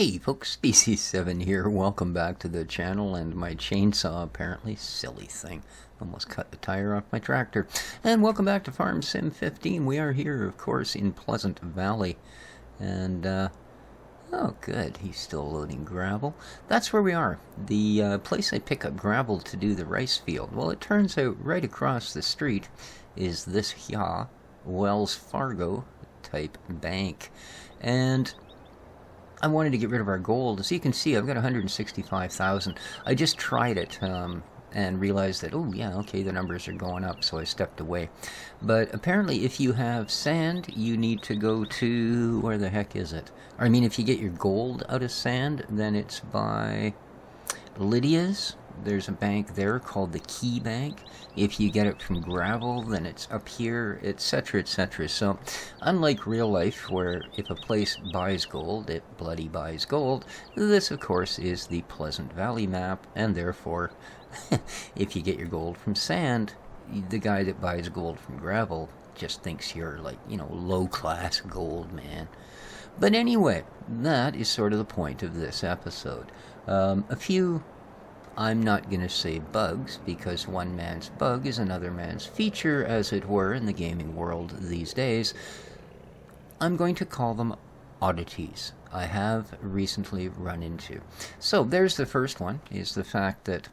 Hey folks, Species 7 here. Welcome back to the channel, and my chainsaw, apparently, silly thing, almost cut the tire off my tractor. And welcome back to Farm Sim 15. We are here, of course, in Pleasant Valley. And, oh good, he's still loading gravel. That's where we are. The place I pick up gravel to do the rice field. Well, it turns out right across the street is this here Wells Fargo type bank. And I wanted to get rid of our gold. As you can see, I've got 165,000. I just tried it and realized that, oh yeah, okay, the numbers are going up, so I stepped away. But apparently if you have sand, you need to go to, where the heck is it? I mean, if you get your gold out of sand, then it's by Lydia's. There's a bank there called the Key Bank. If you get it from gravel, then it's up here, etc., etc. So, unlike real life, where if a place buys gold, it bloody buys gold, this, of course, is the Pleasant Valley map, and therefore, if you get your gold from sand, the guy that buys gold from gravel just thinks you're, like, you know, low-class gold, man. But anyway, that is sort of the point of this episode. A few... I'm not going to say bugs, because one man's bug is another man's feature, as it were, in the gaming world these days. I'm going to call them oddities I have recently run into. So there's the first one, is the fact that,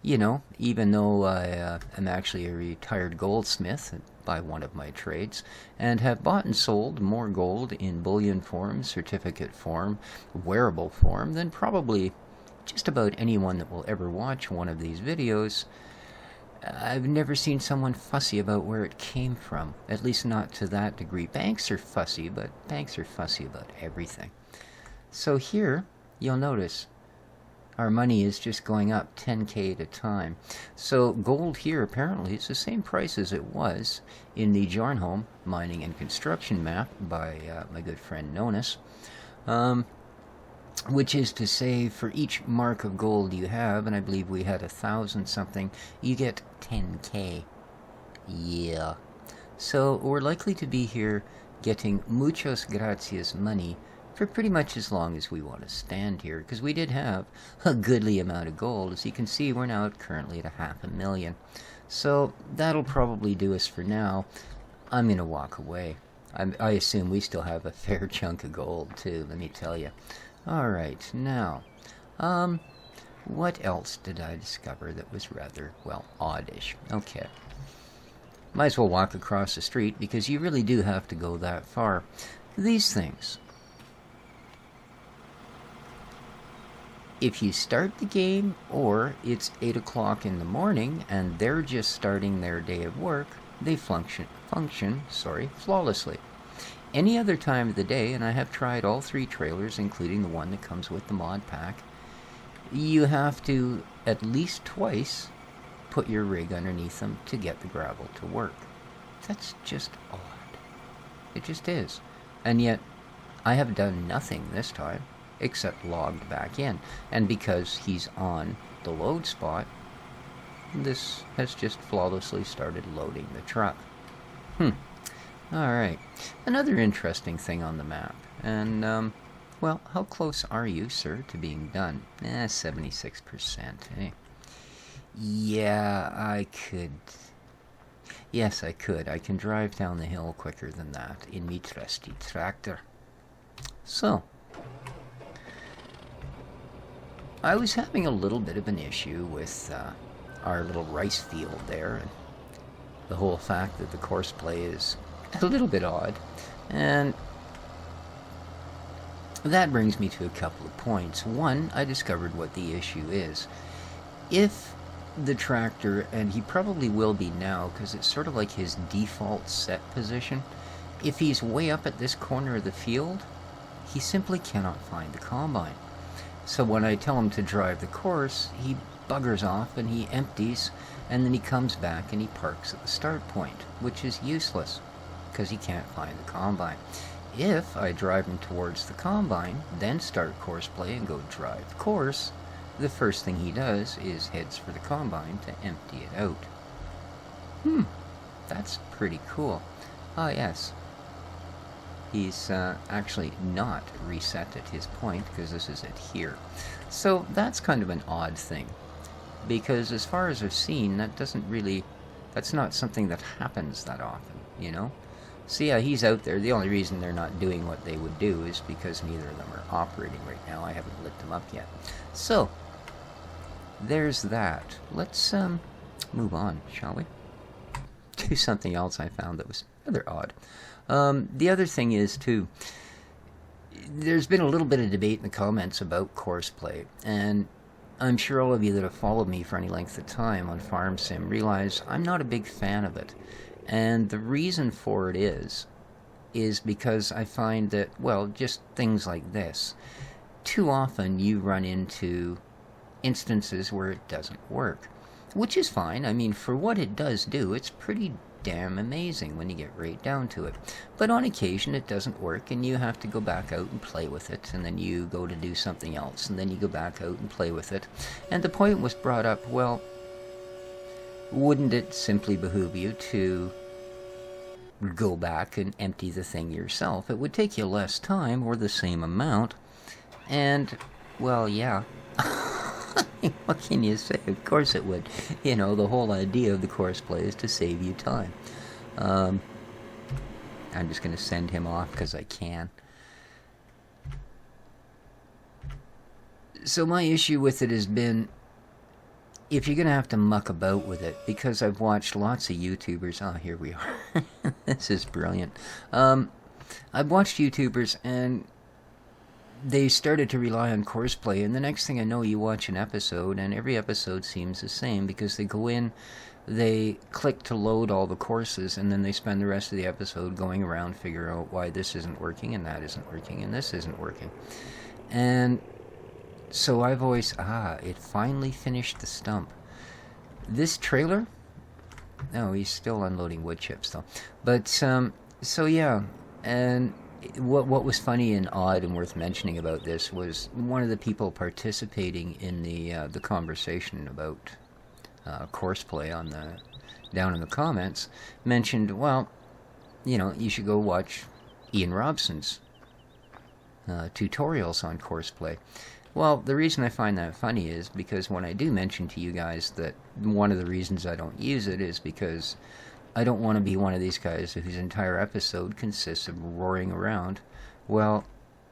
you know, even though I am actually a retired goldsmith by one of my trades, and have bought and sold more gold in bullion form, certificate form, wearable form, than probably just about anyone that will ever watch one of these videos, I've never seen someone fussy about where it came from. At least not to that degree. Banks are fussy, but banks are fussy about everything. So here, you'll notice, our money is just going up 10k at a time. So gold here, apparently, is the same price as it was in the Jarnholm Mining and Construction map by my good friend Nonus. Which is to say, for each mark of gold you have, and I believe we had 1,000 something, you get 10k. Yeah. So we're likely to be here getting muchos gracias money for pretty much as long as we want to stand here, because we did have a goodly amount of gold. As you can see, we're now currently at 500,000. So that'll probably do us for now. I'm going to walk away. I assume we still have a fair chunk of gold, too, let me tell you. Alright, now, what else did I discover that was rather, well, oddish? Okay. Might as well walk across the street, because you really do have to go that far. These things. If you start the game, or it's 8 o'clock in the morning, and they're just starting their day of work, they function flawlessly. Any other time of the day, and I have tried all 3 trailers, including the one that comes with the mod pack, you have to at least twice put your rig underneath them to get the gravel to work. That's just odd. It just is. And yet, I have done nothing this time, except logged back in. And because he's on the load spot, this has just flawlessly started loading the truck. Alright, another interesting thing on the map, and, well, how close are you, sir, to being done? 76%, eh? Yeah, I could. Yes, I could. I can drive down the hill quicker than that in me trusty tractor. So, I was having a little bit of an issue with our little rice field there, and the whole fact that the Courseplay is a little bit odd, and that brings me to a couple of points. One, I discovered what the issue is. If the tractor, and he probably will be now, because it's sort of like his default set position, if he's way up at this corner of the field, he simply cannot find the combine. So when I tell him to drive the course, he buggers off and he empties, and then he comes back and he parks at the start point, which is useless, because he can't find the combine. If I drive him towards the combine, then start Courseplay and go drive the course, the first thing he does is heads for the combine to empty it out. That's pretty cool. Ah, yes. He's actually not reset at his point, because this is it here. So that's kind of an odd thing, because as far as I've seen, that's not something that happens that often, you know? So yeah, he's out there. The only reason they're not doing what they would do is because neither of them are operating right now. I haven't lit them up yet. So, there's that. Let's move on, shall we? Do something else I found that was rather odd. The other thing is, too, there's been a little bit of debate in the comments about Courseplay, and I'm sure all of you that have followed me for any length of time on Farm Sim realize I'm not a big fan of it. And the reason for it is because I find that, well, just things like this. Too often you run into instances where it doesn't work, which is fine. I mean, for what it does do, it's pretty damn amazing when you get right down to it. But on occasion it doesn't work, and you have to go back out and play with it, and then you go to do something else, and then you go back out and play with it. And the point was brought up, well, wouldn't it simply behoove you to go back and empty the thing yourself? It would take you less time, or the same amount, and, well, yeah. What can you say? Of course it would. You know, the whole idea of the Courseplay is to save you time. I'm just going to send him off because I can. So my issue with it has been, if you're going to have to muck about with it, because I've watched lots of YouTubers. Oh, here we are. This is brilliant. I've watched YouTubers, and they started to rely on Courseplay, and the next thing I know, you watch an episode, and every episode seems the same, because they go in, they click to load all the courses, and then they spend the rest of the episode going around figuring out why this isn't working, and that isn't working, and this isn't working. And so I've always, it finally finished the Stump. This trailer, no, he's still unloading wood chips, though. But, so yeah, and what was funny and odd and worth mentioning about this was one of the people participating in the conversation about Courseplay down in the comments mentioned, well, you know, you should go watch Ian Robson's tutorials on Courseplay. Well, the reason I find that funny is because when I do mention to you guys that one of the reasons I don't use it is because I don't want to be one of these guys whose entire episode consists of roaring around. Well,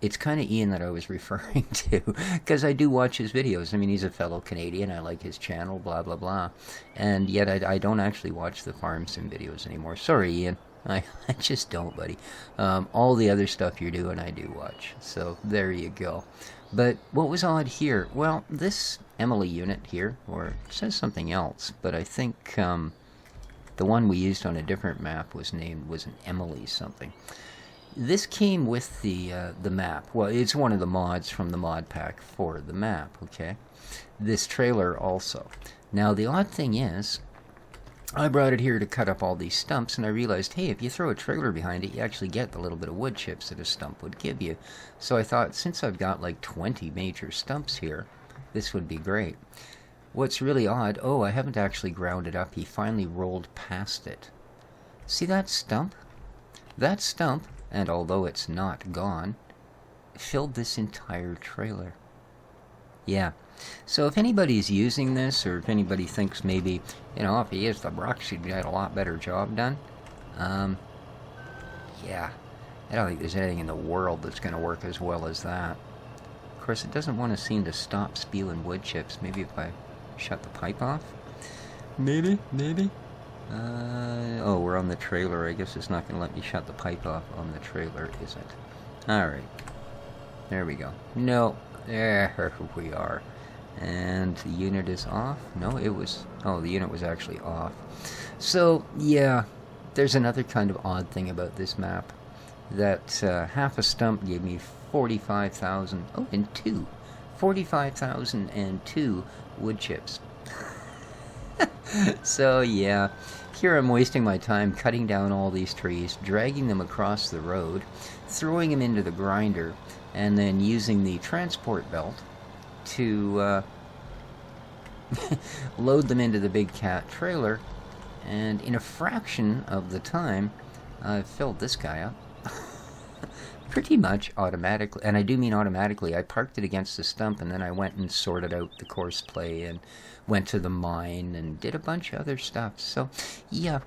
it's kind of Ian that I was referring to, because I do watch his videos. I mean, he's a fellow Canadian, I like his channel, blah, blah, blah. And yet I don't actually watch the Farm Sim videos anymore. Sorry, Ian. I just don't, buddy. All the other stuff you're doing, I do watch. So, there you go. But what was odd here? Well, this Emily unit here, or it says something else, but I think the one we used on a different map was an Emily something. This came with the map. Well, it's one of the mods from the mod pack for the map, okay? This trailer also. Now, the odd thing is, I brought it here to cut up all these stumps, and I realized, hey, if you throw a trailer behind it, you actually get the little bit of wood chips that a stump would give you. So I thought, since I've got like 20 major stumps here, this would be great. What's really odd, oh, I haven't actually ground it up. He finally rolled past it. See that stump? That stump, and although it's not gone, filled this entire trailer. Yeah. So if anybody's using this, or if anybody thinks maybe, you know, if he used the brush, he'd get a lot better job done. Yeah. I don't think there's anything in the world that's going to work as well as that. Of course, it doesn't want to seem to stop spewing wood chips. Maybe if I shut the pipe off? Maybe? Oh, we're on the trailer. I guess it's not going to let me shut the pipe off on the trailer, is it? Alright. There we go. No. There we are. And the unit is off? No, it was... Oh, the unit was actually off. So, yeah. There's another kind of odd thing about this map. That half a stump gave me 45,000... Oh, and two. 45,002 wood chips. So, yeah. Here I'm wasting my time cutting down all these trees, dragging them across the road, throwing them into the grinder, and then using the transport belt to load them into the big cat trailer, and in a fraction of the time I've filled this guy up. pretty much automatically, and I do mean automatically. I parked it against the stump, and then I went and sorted out the Courseplay and went to the mine and did a bunch of other stuff. So, yeah.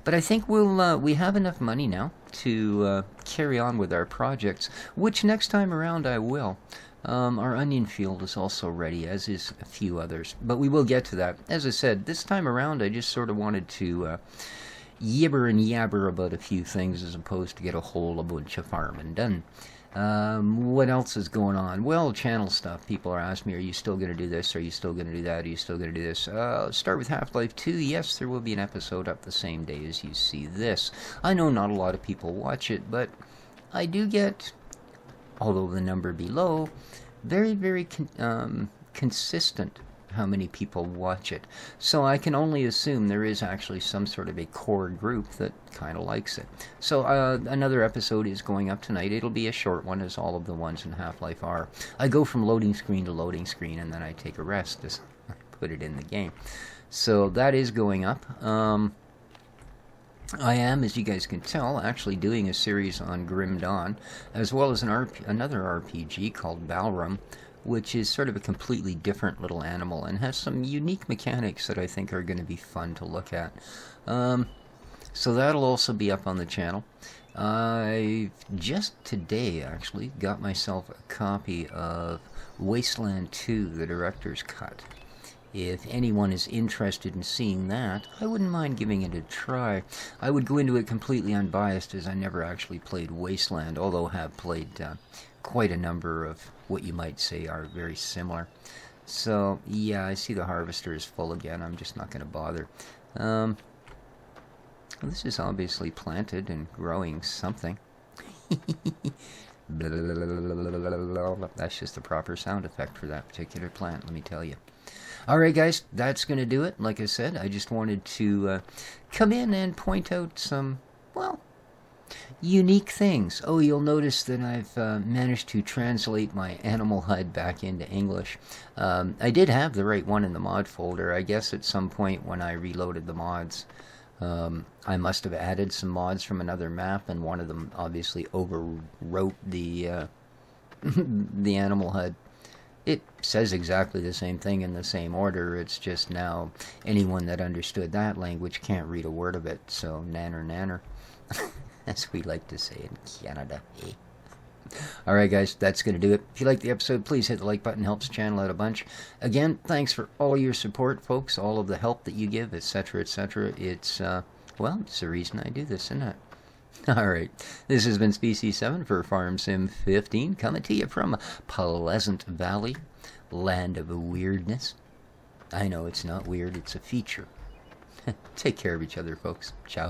But I think we have enough money now to carry on with our projects, which next time around I will. Our onion field is also ready, as is a few others. But we will get to that. As I said, this time around I just sort of wanted to yibber and yabber about a few things as opposed to get a whole bunch of farming done. What else is going on? Well, channel stuff. People are asking me, are you still going to do this? Are you still going to do that? Are you still going to do this? Start with Half-Life 2. Yes, there will be an episode up the same day as you see this. I know not a lot of people watch it, but I do get, although the number below, very, very consistent how many people watch it. So I can only assume there is actually some sort of a core group that kind of likes it. So another episode is going up tonight. It'll be a short one, as all of the ones in Half-Life are. I go from loading screen to loading screen, and then I take a rest as I put it in the game. So that is going up. I am, as you guys can tell, actually doing a series on Grim Dawn, as well as another RPG called Balram, which is sort of a completely different little animal and has some unique mechanics that I think are going to be fun to look at. So that'll also be up on the channel. I just today actually got myself a copy of Wasteland 2, the director's cut. If anyone is interested in seeing that, I wouldn't mind giving it a try. I would go into it completely unbiased, as I never actually played Wasteland, although have played quite a number of what you might say are very similar. So, yeah, I see the harvester is full again. I'm just not going to bother. This is obviously planted and growing something. That's just the proper sound effect for that particular plant, let me tell you. Alright guys, that's going to do it. Like I said, I just wanted to come in and point out some, well, unique things. Oh, you'll notice that I've managed to translate my animal HUD back into English. I did have the right one in the mod folder. I guess at some point when I reloaded the mods, I must have added some mods from another map, and one of them obviously overwrote the the animal HUD. It says exactly the same thing in the same order. It's just now anyone that understood that language can't read a word of it. So nanner nanner, as we like to say in Canada. Hey. Alright guys, that's going to do it. If you like the episode, please hit the like button. Helps the channel out a bunch. Again, thanks for all your support, folks. All of the help that you give, etc., etc. It's, well, it's the reason I do this, isn't it? Alright, this has been Species 7 for Farm Sim 15, coming to you from Pleasant Valley, land of weirdness. I know it's not weird, it's a feature. Take care of each other, folks. Ciao.